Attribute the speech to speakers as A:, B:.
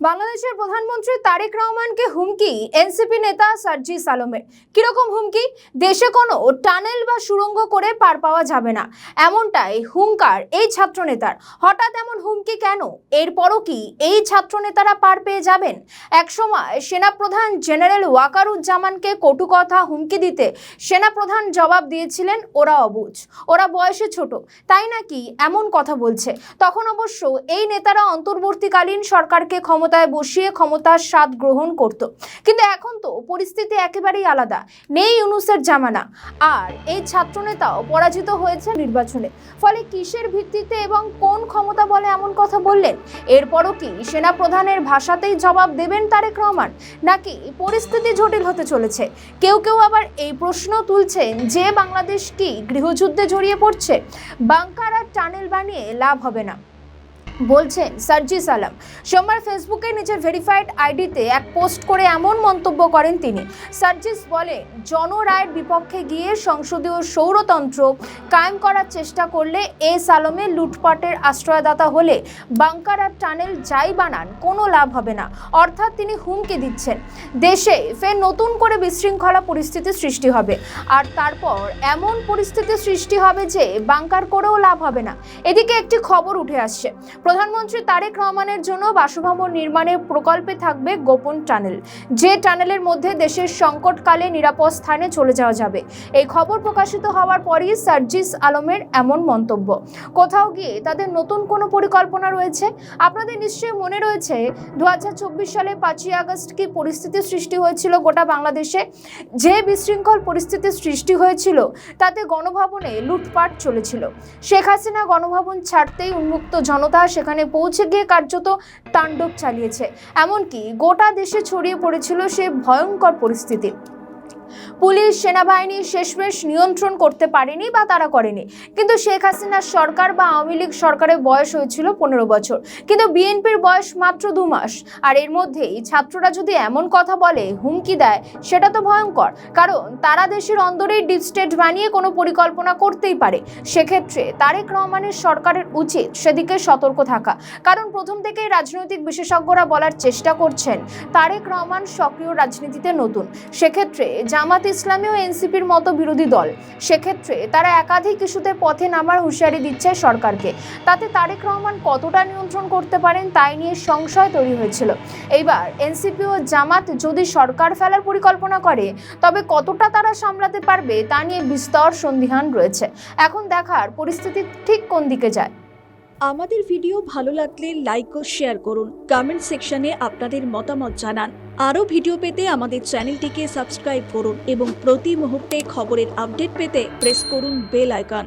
A: বাংলাদেশের প্রধানমন্ত্রী তারেক রহমানকে হুমকি এনসিপি নেতা সার্জিস আলমের। কিরকম হুমকি? দেশে কোনো টানেল বা সুড়ঙ্গ করে পার পাওয়া যাবে না, এমনটাই হুঙ্কার এই ছাত্র নেতার। হঠাৎ এমন হুমকি কেন? এরপরও কি এই ছাত্র নেতারা পার পেয়ে যাবেন? একসময় সেনাপ্রধান জেনারেল ওয়াকারুজ্জামানকে কটু কথা হুমকি দিতে সেনাপ্রধান জবাব দিয়েছিলেন, ওরা অবুঝ, ওরা বয়সে ছোট, তাই নাকি এমন কথা বলছে। তখন অবশ্য এই নেতারা অন্তর্বর্তীকালীন সরকারকে ক্ষমতায় বসিয়ে ক্ষমতার স্বাদ গ্রহণ করত। কিন্তু এখন তো পরিস্থিতি একেবারেই আলাদা, নেই ইউনূসের জামানা। আর এই ছাত্রনেতাও পরাজিত হয়েছে নির্বাচনে। ফলে কিসের ভিত্তিতে এবং কোন ক্ষমতা বলে এমন কথা বললেন? এরপরও কি সেনাপ্রধানের ভাষাতেই জবাব দেবেন তারেক রহমান, নাকি পরিস্থিতি জটিল হতে চলেছে? কেউ কেউ আবার এই প্রশ্ন তুলছেন যে বাংলাদেশ কি গৃহযুদ্ধে জড়িয়ে পড়ছে? বাংকার আর টানেল বানিয়ে লাভ হবে না, বলছেন সার্জিস আলম। সোমবার ফেসবুকে নিজের ভেরিফাইড আইডিতে এক পোস্ট করে এমন মন্তব্য করেন তিনি। সার্জিস বলেন, জনরায়ের বিপক্ষে গিয়ে সংসদীয় সৌরতন্ত্র কায়েম করার চেষ্টা করলে এস আলমের লুটপাটের আশ্রয়দাতা হলে বাংকার আর টানেল যাই বানান কোনো লাভ হবে না। অর্থাৎ তিনি হুমকি দিচ্ছেন দেশে ফের নতুন করে বিশৃঙ্খলা পরিস্থিতি সৃষ্টি হবে, আর তারপর এমন পরিস্থিতি সৃষ্টি হবে যে বাংকার করেও লাভ হবে না। এদিকে একটি খবর উঠে আসছে, প্রধানমন্ত্রী তারেক রহমানের জন্য বাসভবন নির্মাণের প্রকল্পে থাকবে গোপন টানেল, যে টানেলের মধ্যে দেশের সংকটকালে নিরাপদ স্থানে চলে যাওয়া যাবে। এই খবর প্রকাশিত হওয়ার পরই সার্জিস আলমের এমন মন্তব্য। কোথাও গিয়ে তাদের নতুন কোনো পরিকল্পনা রয়েছে? আপনাদের নিশ্চয়ই মনে রয়েছে 2024 সালে 5ই আগস্ট কি পরিস্থিতি সৃষ্টি হয়েছিল গোটা বাংলাদেশে। যে বিশৃঙ্খল পরিস্থিতি সৃষ্টি হয়েছিল তাতে গণভবনে লুটপাট চলেছিল। শেখ হাসিনা গণভবন ছাড়তেই উন্মুক্ত জনতা সেখানে পৌঁছে গিয়ে কার্যত তাণ্ডব চালিয়েছে। এমনকি গোটা দেশে ছড়িয়ে পড়েছিল সে ভয়ঙ্কর পরিস্থিতি। পুলিশ সেনাবাহিনী শেষমেশ নিয়ন্ত্রণ করতে পারেনি বা তারা করেনি। কিন্তু শেখ হাসিনার সরকার বা আওয়ামী লীগ সরকারের বয়স হয়েছিল 15 বছর, কিন্তু বিএনপির বয়স মাত্র 2 মাস। আর এর মধ্যেই ছাত্ররা যদি এমন কথা বলে, হুমকি দেয়, সেটা তো ভয়ঙ্কর। কারণ তারা দেশের অন্দরেই ডিপ স্টেট বানিয়ে কোনো পরিকল্পনা করতেই পারে। সেক্ষেত্রে তারেক রহমানের সরকারের উচিত সেদিকে সতর্ক থাকা। কারণ প্রথম থেকেই রাজনৈতিক বিশেষজ্ঞরা বলার চেষ্টা করছেন তারেক রহমান সক্রিয় রাজনীতিতে নতুন। সেক্ষেত্রে জামাত ইসলামী ও এনসিপির মতো বিরোধী দল, সেক্ষেত্রে তারা একাধিক ইস্যুতে পথে নামার হুঁশিয়ারি দিচ্ছে সরকারকে। তাতে তারেক রহমান কতটা নিয়ন্ত্রণ করতে পারেন তাই নিয়ে সংশয় তৈরি হয়েছিল। এইবার এনসিপি ও জামাত যদি সরকার ফেলার পরিকল্পনা করে, তবে কতটা তারা সামলাতে পারবে তা নিয়ে বিস্তর সন্দিহান রয়েছে। এখন দেখার পরিস্থিতি ঠিক কোন দিকে যায়।
B: আমাদের ভিডিও ভালো লাগলে লাইক ও শেয়ার করুন, কমেন্ট সেকশনে আপনাদের মতামত জানান। আরও ভিডিও পেতে আমাদের চ্যানেলটিকে সাবস্ক্রাইব করুন এবং প্রতি মুহূর্তে খবরের আপডেট পেতে প্রেস করুন বেল আইকন।